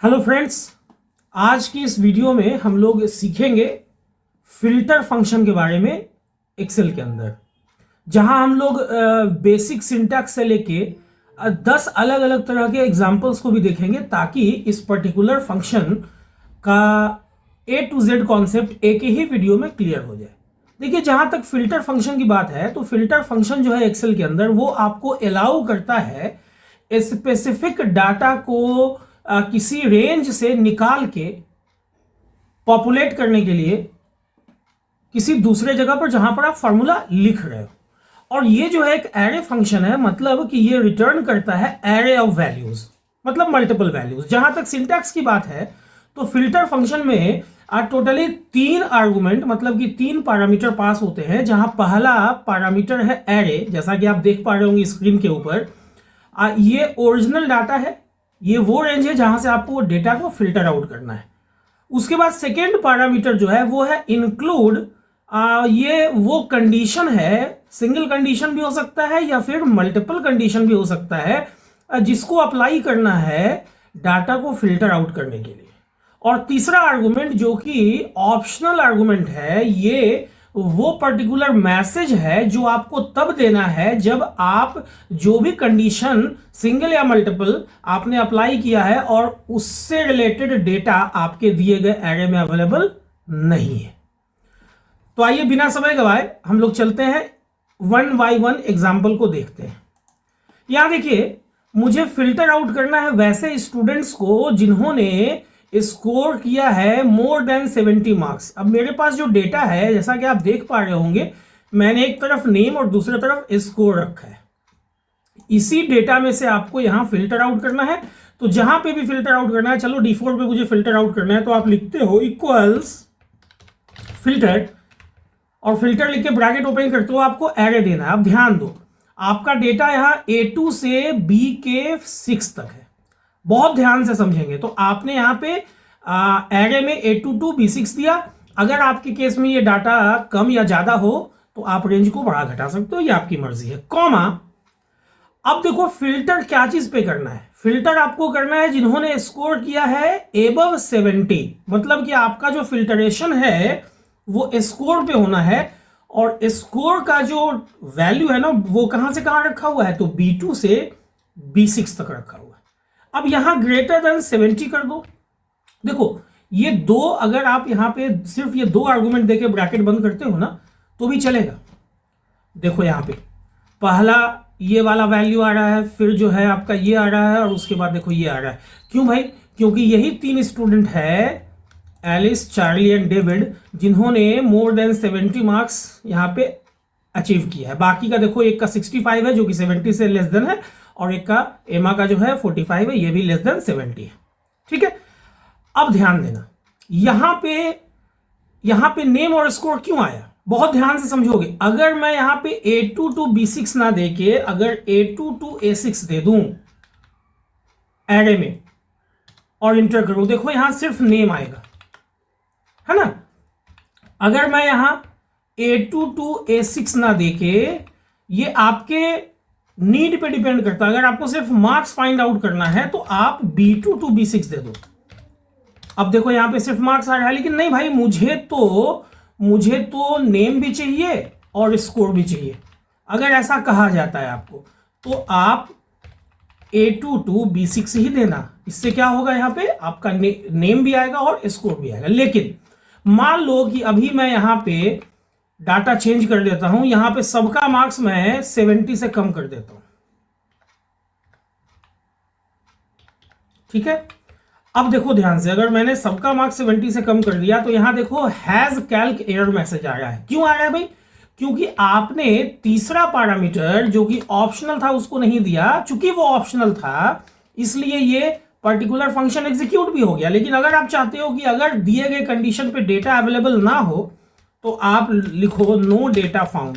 Hello friends, आज की इस वीडियो में हम लोग सीखेंगे फिल्टर फंक्शन के बारे में एक्सेल के अंदर, जहां हम लोग बेसिक सिंटैक्स से लेके 10 अलग अलग तरह के एग्जांपल्स को भी देखेंगे ताकि इस पर्टिकुलर फंक्शन का A to Z कॉन्सेप्ट एक ही वीडियो में क्लियर हो जाए। देखिए, जहां तक फिल्टर फंक्शन की बात है तो फिल्टर फंक्शन जो है एक्सेल के अंदर वो आपको अलाउ करता है स्पेसिफिक डाटा को किसी रेंज से निकाल के पॉपुलेट करने के लिए किसी दूसरे जगह पर जहां पर आप फॉर्मूला लिख रहे हो। और ये जो है एक एरे फंक्शन है, मतलब कि ये रिटर्न करता है एरे ऑफ वैल्यूज, मतलब मल्टीपल वैल्यूज। जहां तक सिंटैक्स की बात है तो फिल्टर फंक्शन में टोटली 3 आर्गुमेंट, मतलब कि 3 पैरामीटर पास होते हैं। जहां पहला पैरामीटर है एरे, जैसा कि आप देख पा रहे होंगे स्क्रीन के ऊपर। ये ओरिजिनल डाटा है, ये वो रेंज है जहां से आपको वो डेटा को फिल्टर आउट करना है। उसके बाद सेकेंड पैरामीटर जो है वो है इंक्लूड। ये वो कंडीशन है, सिंगल कंडीशन भी हो सकता है या फिर मल्टीपल कंडीशन भी हो सकता है, जिसको अप्लाई करना है डाटा को फिल्टर आउट करने के लिए। और तीसरा आर्गुमेंट जो कि ऑप्शनल आर्गुमेंट है, ये वो पर्टिकुलर मैसेज है जो आपको तब देना है जब आप जो भी कंडीशन सिंगल या मल्टीपल आपने अप्लाई किया है और उससे रिलेटेड डेटा आपके दिए गए एरे में अवेलेबल नहीं है। तो आइए बिना समय गवाए हम लोग चलते हैं, 1 बाय 1 एग्जाम्पल को देखते हैं। यहां देखिए, मुझे फिल्टर आउट करना है वैसे स्टूडेंट्स को जिन्होंने स्कोर किया है मोर देन 70 मार्क्स। अब मेरे पास जो डेटा है, जैसा कि आप देख पा रहे होंगे, मैंने एक तरफ नेम और दूसरी तरफ स्कोर रखा है। इसी डेटा में से आपको यहां फिल्टर आउट करना है। तो जहां पे भी फिल्टर आउट करना है, चलो डिफॉल्ट पे मुझे फिल्टर आउट करना है, तो आप लिखते हो इक्वल्स फिल्टर और फिल्टर लिख के ब्रैकेट ओपन करते हो, आपको एरे देना है। अब ध्यान दो, आपका डेटा यहां A2 से BK6 तक है। बहुत ध्यान से समझेंगे तो आपने यहां पे एरे में A2 to B6 दिया। अगर आपके केस में ये डाटा कम या ज्यादा हो तो आप रेंज को बढ़ा घटा सकते हो, ये आपकी मर्जी है। कॉमा, अब देखो फिल्टर क्या चीज पे करना है। फिल्टर आपको करना है जिन्होंने स्कोर किया है एबव 70, मतलब कि आपका जो फिल्टरेशन है वो स्कोर पे होना है। और स्कोर का जो वैल्यू है ना, वो कहां से कहां रखा हुआ है, तो B2 से B6 तक रखा हुआ है। अब यहां ग्रेटर देन 70 कर दो। देखो, ये दो, अगर आप यहां पे सिर्फ ये 2 आर्गुमेंट देके ब्रैकेट बंद करते हो ना तो भी चलेगा। देखो यहां पे पहला ये वाला वैल्यू आ रहा है, फिर जो है आपका ये आ रहा है, और उसके बाद देखो ये आ रहा है। क्यों भाई? क्योंकि यही 3 स्टूडेंट है, एलिस, चार्ली एंड डेविड, जिन्होंने मोर देन 70 मार्क्स यहां पे अचीव किया है। बाकी का देखो, एक का 65 है जो कि 70 से लेस देन है, और एक का एमा का जो है 45 है, ये भी लेस देन 70 है। ठीक है, अब ध्यान देना, यहां पे नेम और स्कोर क्यों आया, बहुत ध्यान से समझोगे। अगर मैं यहां पे A2 to B6 ना देके अगर A2 to A6 दे दूं एरे में और इंटर करूं, देखो यहां सिर्फ नेम आएगा, है ना। अगर मैं यहां A2 to A6 ना देके, ये आपके नीड पे डिपेंड करता है। अगर आपको सिर्फ मार्क्स फाइंड आउट करना है तो आप B2 to B6 दे दो। अब देखो यहां पे सिर्फ मार्क्स आ रहा है, लेकिन नहीं भाई, मुझे तो नेम भी चाहिए और स्कोर भी चाहिए। अगर ऐसा कहा जाता है आपको तो आप A2 to B6 ही देना। इससे क्या होगा, यहां पे आपका नेम भी आएगा और स्कोर भी आएगा। लेकिन मान लो कि अभी मैं यहां पे डाटा चेंज कर देता हूं, यहां पे सबका मार्क्स मैं 70 से कम कर देता हूं। ठीक है, अब देखो ध्यान से, अगर मैंने सबका मार्क्स 70 से कम कर दिया तो यहां देखो हैज कैल्क एरर मैसेज आ रहा है। क्यों आ रहा है भाई? क्योंकि आपने तीसरा पैरामीटर जो कि ऑप्शनल था उसको नहीं दिया। चूंकि वो ऑप्शनल था इसलिए ये पर्टिकुलर फंक्शन एग्जीक्यूट भी हो गया। लेकिन अगर आप चाहते हो कि अगर दिए गए कंडीशन पे डेटा अवेलेबल ना हो तो आप लिखो नो डेटा फाउंड।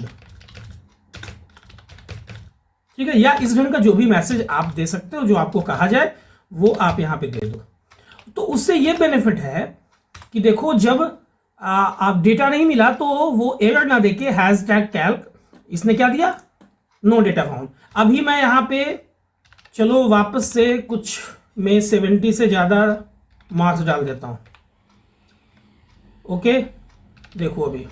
ठीक है, या इस ढंग का जो भी मैसेज आप दे सकते हो, जो आपको कहा जाए वो आप यहां पे दे दो। तो उससे ये बेनिफिट है कि देखो, जब आप डेटा नहीं मिला तो वो एरर ना देके हैशटैग कैल्क, इसने क्या दिया, नो डेटा फाउंड। अभी मैं यहां पे, चलो वापस से कुछ में 70 से ज्यादा मार्क्स डाल देता हूं। ओके, देखो अभी,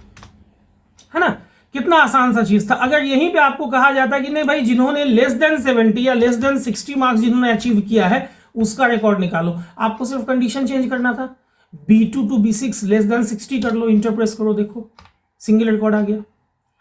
है ना, कितना आसान सा चीज था। अगर यहीं पे आपको कहा जाता कि नहीं भाई, जिन्होंने लेस देन 70 या लेस देन 60 मार्क्स जिन्होंने अचीव किया है उसका रिकॉर्ड निकालो, आपको सिर्फ कंडीशन चेंज करना था, B2 to B6 less than 60 कर लो, इंटरप्रेस करो, देखो सिंगल रिकॉर्ड आ गया,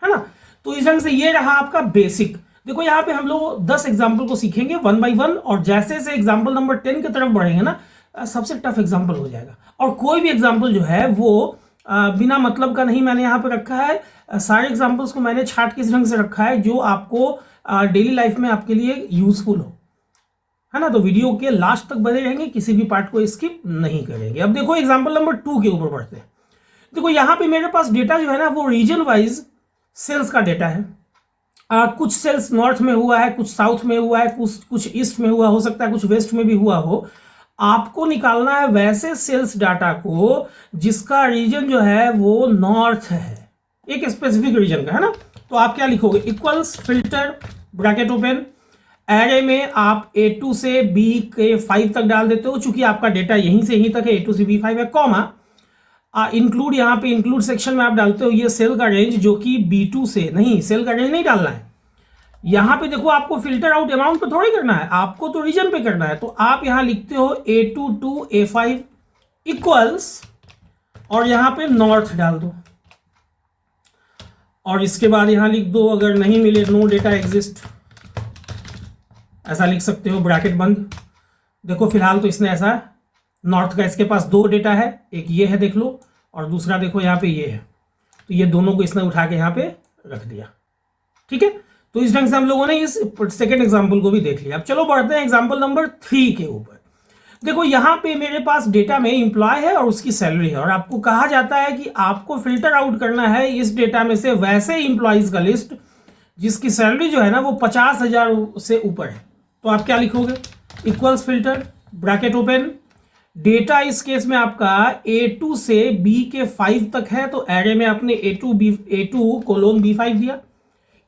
है ना। तो इस ढंग से ये रहा आपका बेसिक। देखो यहाँ पे हम लोग 10 एग्जाम्पल को सीखेंगे 1 by 1, और जैसे जैसे एग्जाम्पल नंबर 10 की तरफ बढ़ेंगे ना, सबसे टफ एग्जाम्पल हो जाएगा। और कोई भी एग्जाम्पल जो है वो बिना मतलब का नहीं मैंने यहाँ पे रखा है, सारे एग्जाम्पल्स को मैंने छाट के इस ढंग से रखा है जो आपको डेली लाइफ में आपके लिए यूजफुल हो, है ना। तो वीडियो के लास्ट तक बने रहेंगे, किसी भी पार्ट को स्किप नहीं करेंगे। अब देखो एग्जाम्पल नंबर 2 के ऊपर बढ़ते हैं। देखो यहाँ पे मेरे पास डेटा जो है ना वो रीजन वाइज सेल्स का डेटा है। कुछ सेल्स नॉर्थ में हुआ है, कुछ साउथ में हुआ है, कुछ ईस्ट में हुआ, हो सकता है कुछ वेस्ट में भी हुआ हो। आपको निकालना है वैसे सेल्स डाटा को जिसका रीजन जो है वो नॉर्थ है, एक स्पेसिफिक रीजन का, है ना। तो आप क्या लिखोगे, equals filter bracket open, array में आप A2 से B के 5 तक डाल देते हो, चूंकि आपका डेटा यहीं से यहीं तक है, A2 से B5 है, कॉमा इंक्लूड, यहाँ पे इंक्लूड सेक्शन में आप डालते हो ये सेल का रेंज जो कि B2 से, नहीं सेल का रेंज नहीं डालना है यहाँ पे। देखो आपको फिल्टर आउट अमाउंट पे थोड़ी करना है, आपको तो रीजन पे करना है। तो आप यहां लिखते हो A2 टू A5 इक्वल्स, और यहां पे नॉर्थ डाल दो, और इसके बाद यहां लिख दो अगर नहीं मिले नो डेटा एग्जिस्ट, ऐसा लिख सकते हो, ब्रैकेट बंद। देखो फिलहाल तो इसने ऐसा, नॉर्थ का इसके पास 2 डेटा है, एक ये है देख लो, और दूसरा देखो यहाँ पे ये है, तो ये दोनों को इसने उठा के यहाँ पे रख दिया, ठीक है। तो इस ढंग से हम लोगों ने इस सेकेंड एग्जाम्पल को भी देख लिया। अब चलो बढ़ते हैं एग्जाम्पल नंबर 3 के ऊपर। देखो यहाँ पे मेरे पास डेटा में इंप्लॉय है और उसकी सैलरी है, और आपको कहा जाता है कि आपको फिल्टर आउट करना है इस डेटा में से वैसे इंप्लॉइज का लिस्ट जिसकी सैलरी जो है ना वो 50,000 से ऊपर है। तो आप क्या लिखोगे, equals filter bracket open, data इस केस में आपका A2 से B के 5 तक है, तो एरे में आपने A2 कोलोन B5 दिया।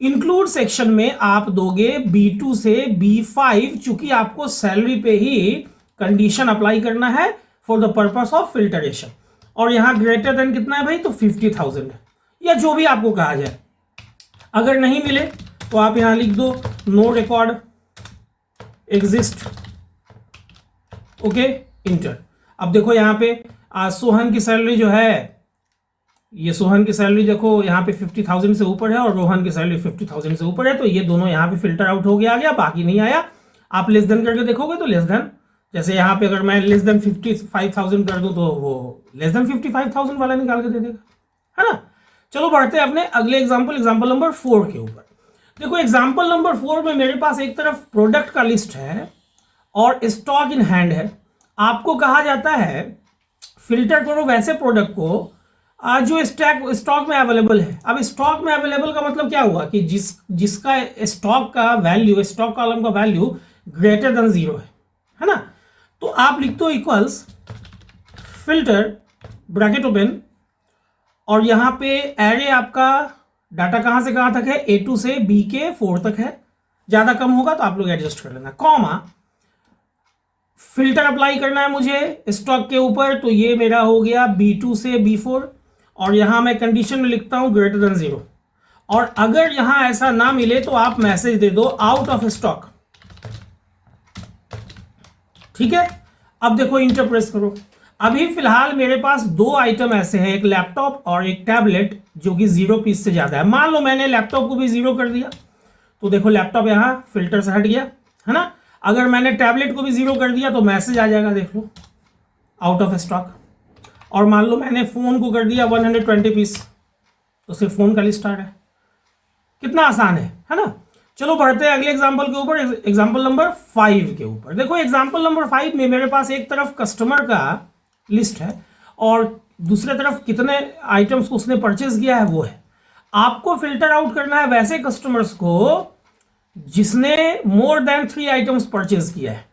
इंक्लूड सेक्शन में आप दोगे B2 से B5, चूंकि आपको सैलरी पे ही कंडीशन अप्लाई करना है for the purpose of filtration, और यहां ग्रेटर देन कितना है भाई, तो 50,000 है, या जो भी आपको कहा जाए। अगर नहीं मिले तो आप यहां लिख दो no record exist, okay, enter. अब देखो यहां पे सोहन की सैलरी जो है, ये सोहन की सैलरी देखो यहाँ पे 50,000 से ऊपर है, और रोहन की सैलरी 50,000 से ऊपर है, तो ये दोनों यहाँ पे फिल्टर आउट हो गया, आ गया, बाकी नहीं आया। आप लेस देन करके देखोगे तो लेस देन, जैसे यहाँ पे अगर मैं लेस देन 55,000 कर दूं तो वो लेस देन 55,000 वाला निकाल के दे देगा, है ना। चलो बढ़ते हैं अपने अगले एग्जाम्पल नंबर 4 के ऊपर। देखो एग्जाम्पल नंबर 4 में मेरे पास एक तरफ प्रोडक्ट का लिस्ट है और स्टॉक इन हैंड है। आपको कहा जाता है फिल्टर करो वैसे प्रोडक्ट को जो स्टॉक में अवेलेबल है। अब स्टॉक में अवेलेबल का मतलब क्या हुआ कि जिसका स्टॉक का वैल्यू, स्टॉक कॉलम का वैल्यू ग्रेटर देन 0 है ना। तो आप लिखते हो इक्वल्स फिल्टर ब्रैकेट ओपन, और यहां पे एरे आपका डाटा कहां से कहां तक है, A2 से B के 4 तक है, ज्यादा कम होगा तो आप लोग एडजस्ट कर लेना, कॉमा फिल्टर अप्लाई करना है मुझे स्टॉक के ऊपर, तो ये मेरा हो गया B2 से B4, और यहां मैं कंडीशन में लिखता हूं ग्रेटर देन 0, और अगर यहां ऐसा ना मिले तो आप मैसेज दे दो आउट ऑफ स्टॉक, ठीक है। अब देखो इंटर प्रेस करो। अभी फिलहाल मेरे पास 2 आइटम ऐसे हैं, एक लैपटॉप और एक टैबलेट जो कि 0 पीस से ज्यादा है। मान लो मैंने लैपटॉप को भी 0 कर दिया, तो देखो लैपटॉप यहां फिल्टर से हट गया, है ना। अगर मैंने टैबलेट को भी 0 कर दिया तो मैसेज आ जाएगा, देख लो आउट ऑफ स्टॉक। और मान लो मैंने फोन को कर दिया 120 पीस, तो सिर्फ फोन का लिस्ट आ रहा है। कितना आसान है ना। चलो बढ़ते हैं अगले एग्जांपल के ऊपर, एग्जांपल नंबर 5 के ऊपर। देखो एग्जांपल नंबर 5 में मेरे पास एक तरफ कस्टमर का लिस्ट है और दूसरे तरफ कितने आइटम्स को उसने परचेज किया है वो है। आपको फिल्टर आउट करना है वैसे कस्टमर्स को जिसने मोर देन 3 आइटम्स परचेज किया है।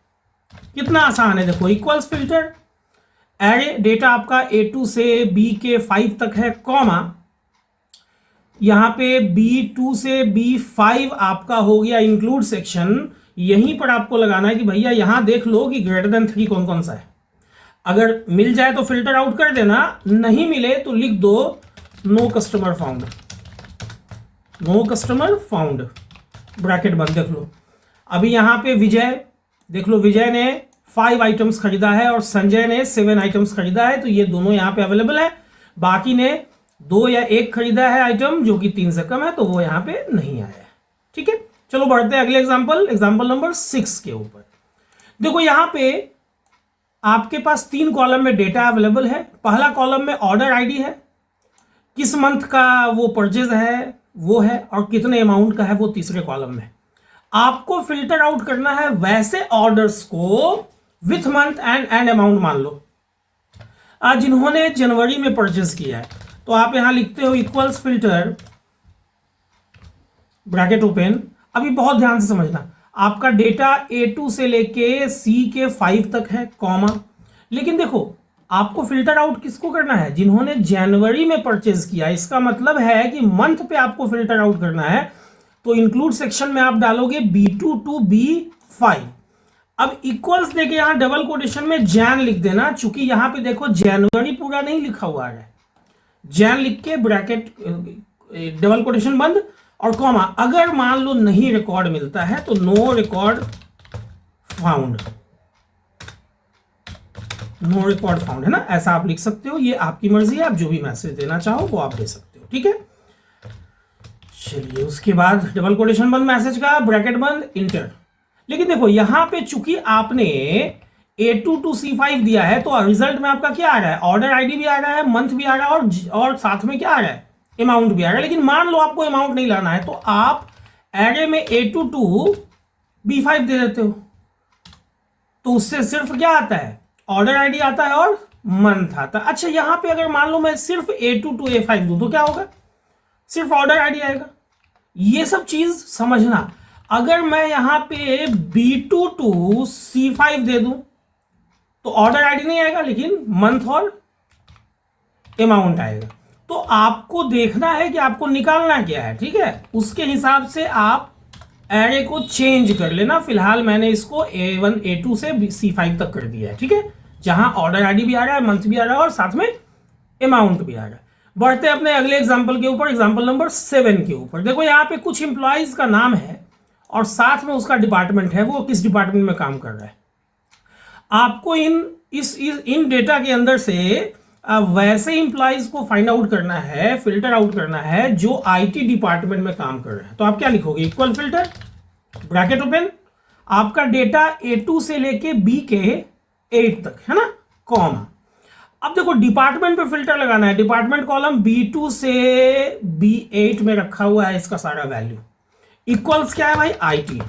कितना आसान है, देखो इक्वल्स फिल्टर, एरे डेटा आपका A2 से B के 5 तक है, कॉमा यहां पे B2 से B5 आपका हो गया इंक्लूड सेक्शन। यहीं पर आपको लगाना है कि भैया यहां देख लो कि ग्रेटर देन 3 कौन कौन सा है। अगर मिल जाए तो फिल्टर आउट कर देना, नहीं मिले तो लिख दो no customer found, no customer found, bracket बंद। देख लो अभी यहाँ पे विजय, देख लो विजय ने 5 आइटम्स खरीदा है और संजय ने 7 आइटम्स खरीदा है, तो ये दोनों यहाँ पे अवेलेबल है। बाकी ने 2 या 1 खरीदा है आइटम जो कि 3 से कम है, तो वो यहाँ पे नहीं आया है। ठीक है, चलो बढ़ते हैं अगले एग्जाम्पल नंबर 6 के ऊपर। देखो यहाँ पे आपके पास 3 कॉलम में डेटा अवेलेबल है। पहला कॉलम में ऑर्डर आईडी है, किस मंथ का वो परचेज है वो है, और कितने अमाउंट का है वो तीसरे कॉलम में। आपको फिल्टर आउट करना है वैसे ऑर्डर्स को विथ मंथ एंड अमाउंट मान लो, आज जिन्होंने जनवरी में परचेज किया है, तो आप यहां लिखते हो इक्वल्स फिल्टर ब्रैकेट ओपन। अभी बहुत ध्यान से समझना, आपका डेटा A2 से लेके C के 5 तक है कॉमा, लेकिन देखो आपको फिल्टर आउट किसको करना है, जिन्होंने जनवरी में परचेज किया। इसका मतलब है कि मंथ पे आपको फिल्टर आउट करना है, तो इंक्लूड सेक्शन में आप डालोगे B2 to B5। अब इक्वल्स देके यहां डबल कोटेशन में जैन लिख देना, चूंकि यहां पे देखो जनवरी पूरा नहीं लिखा हुआ है, जैन लिख के ब्रैकेट डबल कोटेशन बंद और कॉमा। अगर मान लो नहीं रिकॉर्ड मिलता है तो no record found, no record found है ना, ऐसा आप लिख सकते हो। ये आपकी मर्जी है, आप जो भी मैसेज देना चाहो वो आप दे सकते हो। ठीक है, चलिए उसके बाद डबल कोटेशन बंद मैसेज का, ब्रैकेट बंद, इंटर। लेकिन देखो यहां पे चूंकि आपने A2 to C5 दिया है, तो रिजल्ट में आपका क्या आ रहा है, ऑर्डर आईडी भी आ रहा है, मंथ भी आ रहा है, और साथ में क्या आ रहा है, अमाउंट भी आ रहा है। लेकिन मान लो आपको अमाउंट नहीं लाना है, तो आप एरे में A2 to B5 दे देते हो, तो उससे सिर्फ क्या आता है, ऑर्डर आईडी आता है और मंथ आता है। अच्छा यहां पे अगर मान लो मैं सिर्फ A2 to A5 दूं तो क्या होगा, सिर्फ ऑर्डर आईडी आएगा। ये सब चीज समझना। अगर मैं यहां पे B2 to C5 दे दूं तो ऑर्डर आईडी नहीं आएगा, लेकिन मंथ और अमाउंट आएगा। तो आपको देखना है कि आपको निकालना क्या है। ठीक है, उसके हिसाब से आप एरे को चेंज कर लेना। फिलहाल मैंने इसको A1 A2 से C5 तक कर दिया है। ठीक है, जहां ऑर्डर आईडी भी आ रहा है, मंथ भी आ रहा है और साथ में अमाउंट भी आ रहा है। बढ़ते हैं अपने अगले एग्जांपल के ऊपर, एग्जांपल नंबर 7 के ऊपर। देखो यहाँ पे कुछ एम्प्लॉइज का नाम है और साथ में उसका डिपार्टमेंट है, वो किस डिपार्टमेंट में काम कर रहा है। आपको इन डेटा के अंदर से वैसे एम्प्लॉइज को फाइंड आउट करना है, फिल्टर आउट करना है जो IT डिपार्टमेंट में काम कर रहे हैं। तो आप क्या लिखोगे, इक्वल फिल्टर ब्रैकेट ओपन, आपका डेटा A2 से लेके B के 8 तक है ना, कॉमा। अब देखो डिपार्टमेंट पे फिल्टर लगाना है, डिपार्टमेंट कॉलम B2 से B8 में रखा हुआ है इसका सारा वैल्यू। इक्वल्स क्या है भाई, IT।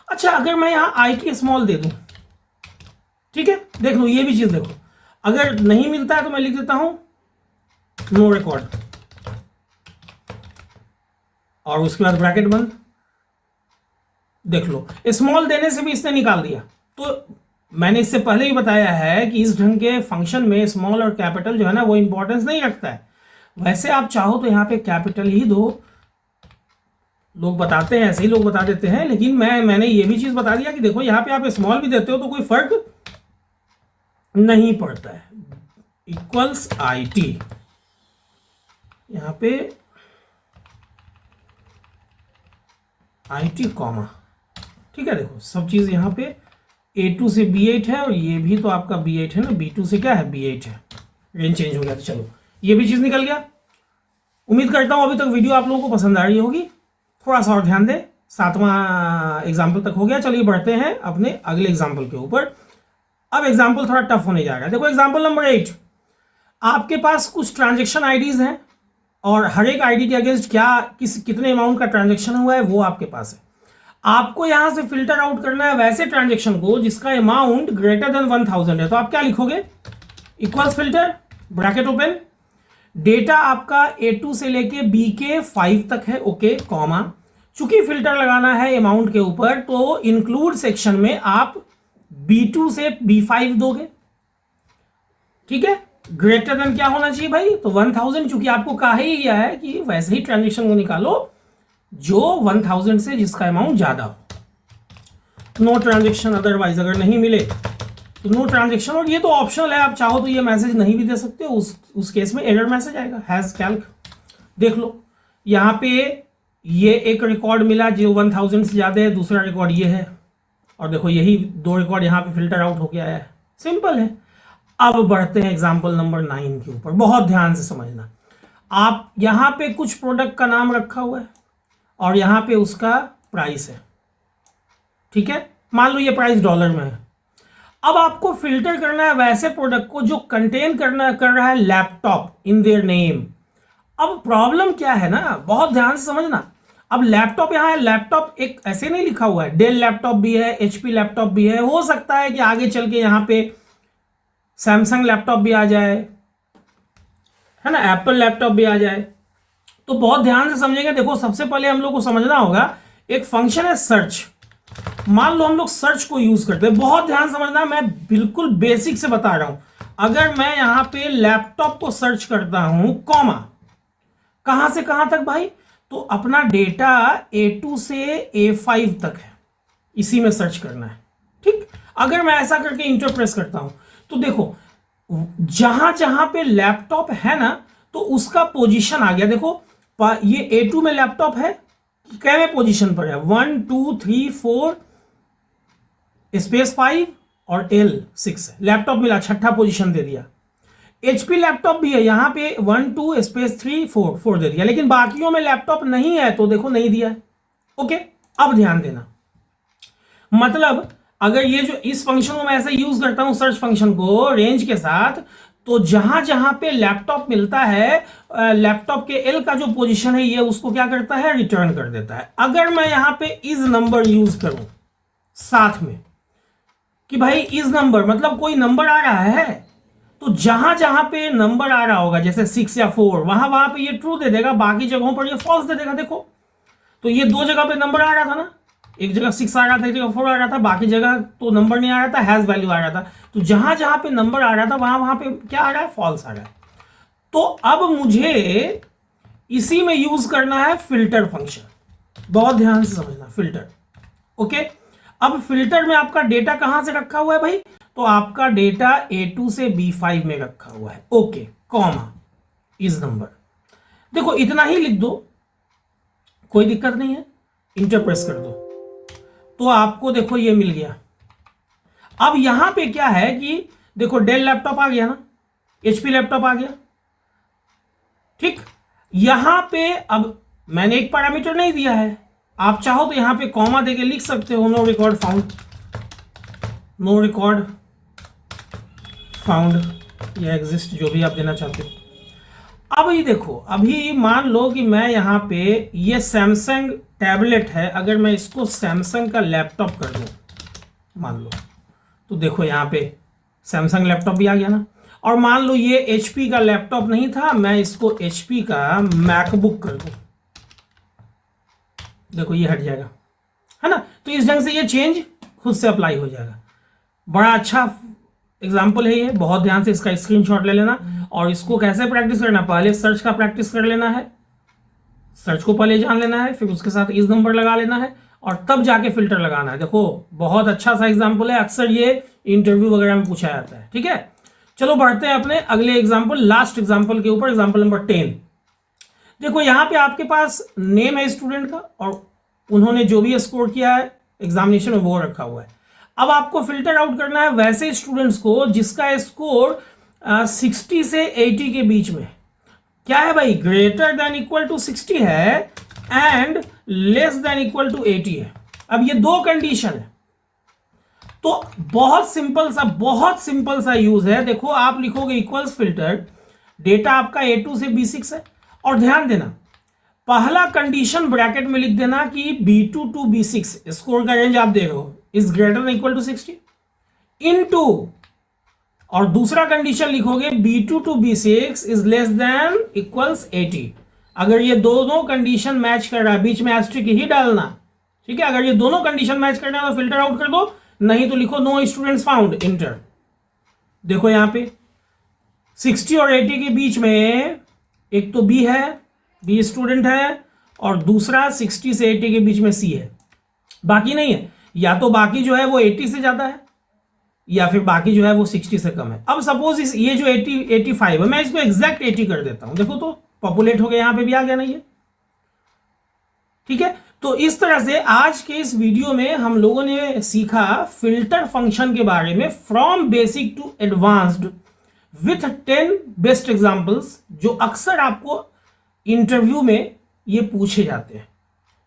अच्छा अगर मैं यहां IT स्मॉल दे दूं, ठीक है, देख लो ये भी चीज देखो, अगर नहीं मिलता है तो मैं लिख देता हूं नो रिकॉर्ड और उसके बाद ब्रैकेट बंद। देख लो स्मॉल देने से भी इसने निकाल दिया। तो मैंने इससे पहले ही बताया है कि इस ढंग के फंक्शन में स्मॉल और कैपिटल जो है ना वो इंपॉर्टेंस नहीं रखता है। वैसे आप चाहो तो यहाँ पे कैपिटल ही दो, लोग बताते हैं ऐसे ही लोग बता देते हैं, लेकिन मैंने ये भी चीज बता दिया कि देखो यहाँ पे आप स्मॉल भी देते हो तो कोई फर्क नहीं पड़ता है। इक्वल्स IT, यहाँ पे IT कॉमा। ठीक है, देखो सब चीज यहाँ पे A2 से B8 है और ये भी तो आपका B8 है ना, B2 से क्या है B8 है, रेंज चेंज हो गया। तो चलो ये भी चीज निकल गया। उम्मीद करता हूं अभी तक वीडियो आप लोगों को पसंद आ रही होगी। थोड़ा सा और ध्यान दें, 7वां एग्जाम्पल तक हो गया। चलिए बढ़ते हैं अपने अगले एग्जाम्पल के ऊपर। अब एग्जाम्पल थोड़ा टफ होने जा रहा है। देखो एग्जाम्पल नंबर 8, आपके पास कुछ ट्रांजेक्शन आईडीज हैं और हर एक आईडी के अगेंस्ट कितने अमाउंट का ट्रांजेक्शन हुआ है वो आपके पास है। आपको यहां से फिल्टर आउट करना है वैसे ट्रांजेक्शन को जिसका अमाउंट ग्रेटर देन 1000 है। तो आप क्या लिखोगे, equals filter bracket open, data आपका A2 से लेके B के 5 तक है, ओके कॉमा। चूंकि फिल्टर लगाना है अमाउंट के ऊपर तो इंक्लूड सेक्शन में आप B2 से B5 दोगे। ठीक है, ग्रेटर देन क्या होना चाहिए भाई, तो 1000। चूंकि आपको कहा ही गया है कि वैसे ही ट्रांजेक्शन को निकालो जो 1000 से जिसका अमाउंट ज्यादा हो। नो ट्रांजेक्शन अदरवाइज, अगर नहीं मिले तो नो ट्रांजेक्शन, और ये तो ऑप्शनल है, आप चाहो तो ये मैसेज नहीं भी दे सकते हो, उस केस में एरर मैसेज आएगा, हैज कैल्क। देख लो यहाँ पे ये एक रिकॉर्ड मिला जो 1000 से ज़्यादा है, दूसरा रिकॉर्ड ये है, और देखो यही दो रिकॉर्ड यहाँ पे फिल्टर आउट होके आया है, सिंपल है। अब बढ़ते हैं एग्जाम्पल नंबर 9 के ऊपर, बहुत ध्यान से समझना। आप यहाँ पे कुछ प्रोडक्ट का नाम रखा हुआ है और यहाँ पे उसका प्राइस है, ठीक है, मान लो ये प्राइस डॉलर में है। अब आपको फिल्टर करना है वैसे प्रोडक्ट को जो कंटेन कर रहा है लैपटॉप इन देयर नेम। अब प्रॉब्लम क्या है ना, बहुत ध्यान से समझना। अब लैपटॉप यहाँ है, लैपटॉप एक ऐसे नहीं लिखा हुआ है, डेल लैपटॉप भी है, एचपी लैपटॉप भी है, हो सकता है कि आगे चल के यहाँ पे सैमसंग लैपटॉप भी आ जाए, है ना, एप्पल लैपटॉप भी आ जाए। तो बहुत ध्यान से समझेंगे। देखो सबसे पहले हम लोग को समझना होगा, एक फंक्शन है सर्च। मान लो हम लोग सर्च को यूज करते हैं, बहुत ध्यान समझना, मैं बिल्कुल बेसिक से बता रहा हूं। अगर मैं यहां पे लैपटॉप को सर्च करता हूं, कॉमा, कहां से कहां तक भाई, तो अपना डेटा A2 से A5 तक है, इसी में सर्च करना है, ठीक। अगर मैं ऐसा करके इंटर प्रेस करता हूं तो देखो जहां जहां पे लैपटॉप है ना, तो उसका पोजीशन आ गया। देखो ये A2 में लैपटॉप है, कैवे पोजीशन पर है, 1 2 3 4 स्पेस 5 और L6 है, लैपटॉप मिला, छठा पोजीशन दे दिया। HP लैपटॉप भी है, यहां पे 1 2 स्पेस 3 4 दे दिया, लेकिन बाकियों में लैपटॉप नहीं है, तो देखो नहीं दिया है। ओके, अब ध्यान देना, मतलब अगर ये जो इस फंक्शन को मैं ऐसे यूज करता हूं सर्च फंक्शन को रेंज के साथ, तो जहां जहां पे लैपटॉप मिलता है, लैपटॉप के L का जो पोजीशन है ये उसको क्या करता है, रिटर्न कर देता है। अगर मैं यहां पे इज नंबर यूज करूं साथ में कि भाई इज नंबर, मतलब कोई नंबर आ रहा है, तो जहां जहां पे नंबर आ रहा होगा जैसे 6 या 4, वहां वहां पे ये ट्रू दे देगा, बाकी जगहों पर ये फॉल्स दे देगा। देखो तो ये दो जगह पे नंबर आ रहा था ना, एक जगह 6 आ रहा था, एक जगह 4 आ रहा था, बाकी जगह तो नंबर नहीं आ रहा था, हैज वैल्यू आ रहा था। तो जहां जहां पे नंबर आ रहा था वहां वहां पे क्या आ रहा है, फॉल्स आ रहा है। तो अब मुझे इसी में यूज करना है फिल्टर फंक्शन, बहुत ध्यान से समझना, फिल्टर। ओके, अब फिल्टर में आपका डेटा कहां से रखा हुआ है भाई, तो आपका डेटा A2 से B5 में रखा हुआ है। ओके, कॉमा इज नंबर, देखो इतना ही लिख दो, कोई दिक्कत नहीं है, इंटर प्रेस कर दो, तो आपको देखो ये मिल गया। अब यहां पे क्या है कि देखो डेल लैपटॉप आ गया ना, HP लैपटॉप आ गया, ठीक। यहां पे अब मैंने एक पैरामीटर नहीं दिया है, आप चाहो तो यहां पे कॉमा देके लिख सकते हो, no record found, no record found या एग्जिस्ट, जो भी आप देना चाहते हो। अब ये देखो, अभी मान लो कि मैं यहाँ पे ये सैमसंग टैबलेट है, अगर मैं इसको सैमसंग का लैपटॉप कर दूं मान लो, तो देखो यहाँ पे सैमसंग लैपटॉप भी आ गया ना। और मान लो ये HP का लैपटॉप नहीं था, मैं इसको HP का मैकबुक कर दूं, देखो ये हट जाएगा, है ना। तो इस ढंग से ये चेंज खुद से अप्लाई हो जाएगा। बड़ा अच्छा एग्जाम्पल है ये, बहुत ध्यान से इसका स्क्रीनशॉट ले लेना। और इसको कैसे प्रैक्टिस करना, पहले सर्च का प्रैक्टिस कर लेना है, सर्च को पहले जान लेना है, फिर उसके साथ इस नंबर लगा लेना है, और तब जाके फिल्टर लगाना है। देखो बहुत अच्छा सा एग्जाम्पल है, अक्सर ये इंटरव्यू वगैरह में पूछा जाता है, ठीक है। चलो बढ़ते हैं अपने अगले एग्जाम्पल, लास्ट एग्जाम्पल के ऊपर, एग्जाम्पल नंबर 10। देखो यहाँ पे आपके पास नेम है स्टूडेंट का, और उन्होंने जो भी स्कोर किया है एग्जामिनेशन में वो रखा हुआ है। अब आपको फिल्टर आउट करना है वैसे स्टूडेंट्स को जिसका स्कोर 60 से 80 के बीच में, क्या है भाई, ग्रेटर देन इक्वल टू 60 है and less than equal to 80 है। अब ये दो कंडीशन है, तो बहुत सिंपल सा यूज है। देखो आप लिखोगे इक्वल्स फिल्टर, डेटा आपका A2 से B6 है, और ध्यान देना पहला कंडीशन ब्रैकेट में लिख देना कि B2 टू B6 स्कोर का रेंज आप दे रहे हो is greater than equal to 60 into, और दूसरा कंडीशन लिखोगे B2 to B6 is less than equals 80। अगर ये दोनों कंडीशन मैच कर रहा है, बीच में एस्ट्रिक ही डालना, ठीक है। अगर ये दोनों कंडीशन मैच करना है तो फिल्टर आउट कर दो, नहीं तो लिखो नो स्टूडेंट्स फाउंड, इंटर। देखो यहां पे 60 और 80 के बीच में एक तो B है, B स्टूडेंट है, और दूसरा 60 से 80 के बीच में C है, बाकी नहीं है। या तो बाकी जो है वो 80 से ज्यादा है, या फिर बाकी जो है वो 60 से कम है। अब सपोज ये जो 85 है, मैं इसको एग्जैक्ट 80 कर देता हूं, देखो तो पॉपुलेट हो गया, यहां पे भी आ गया ना ये, ठीक है। तो इस तरह से आज के इस वीडियो में हम लोगों ने सीखा फिल्टर फंक्शन के बारे में from basic to advanced with 10 best examples, जो अक्सर आपको इंटरव्यू में ये पूछे जाते हैं।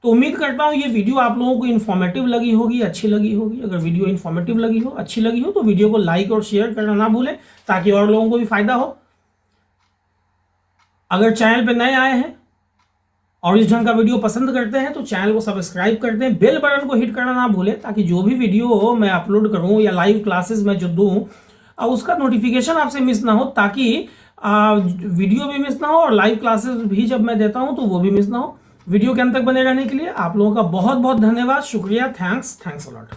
तो उम्मीद करता हूं ये वीडियो आप लोगों को इन्फॉर्मेटिव लगी होगी, अच्छी लगी होगी। अगर वीडियो इन्फॉर्मेटिव लगी हो, अच्छी लगी हो, तो वीडियो को लाइक और शेयर करना ना भूलें, ताकि और लोगों को भी फायदा हो। अगर चैनल पे नए आए हैं और इस ढंग का वीडियो पसंद करते हैं तो चैनल को सब्सक्राइब कर दें, बेल बटन को हिट करना ना भूलें, ताकि जो भी वीडियो मैं अपलोड करूं या लाइव क्लासेस में जो दूं उसका नोटिफिकेशन आपसे मिस ना हो, ताकि वीडियो भी मिस ना हो और लाइव क्लासेस भी जब मैं देता हूं तो वो भी मिस ना हो। वीडियो के अंत तक बने रहने के लिए आप लोगों का बहुत बहुत धन्यवाद, शुक्रिया, थैंक्स अ लॉट।